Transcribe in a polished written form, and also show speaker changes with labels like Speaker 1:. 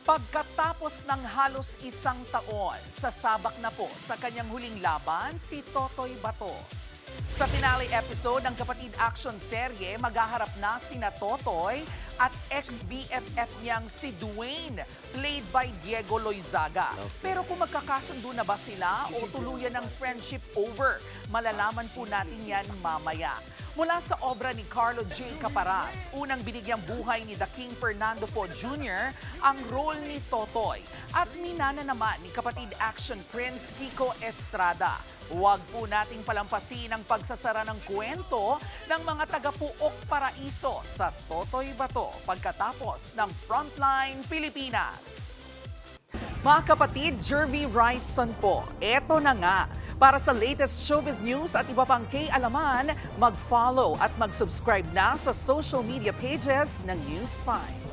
Speaker 1: Pagkatapos ng halos isang taon, sasabak na po sa kanyang huling laban si Totoy Bato. Sa finale episode ng Kapatid Action serye, maghaharap na sina Totoy at ex-BFF niyang si Dwayne, played by Diego Loizaga. Pero kung magkakasundo na ba sila o tuluyan ng friendship over, malalaman po natin yan mamaya. Mula sa obra ni Carlo J. Caparas, unang binigyang buhay ni The King Fernando Po Jr. ang role ni Totoy at minana naman ni Kapatid Action Prince Kiko Estrada. Huwag po nating palampasin ang pagsasara ng kwento ng mga taga-Puok Paraiso sa Totoy Bato pagkatapos ng Frontline Pilipinas. Mga kapatid, Jervy Wrightson po, eto na nga. Para sa latest showbiz news at iba pang K-alaman, mag-follow at mag-subscribe na sa social media pages ng News 5.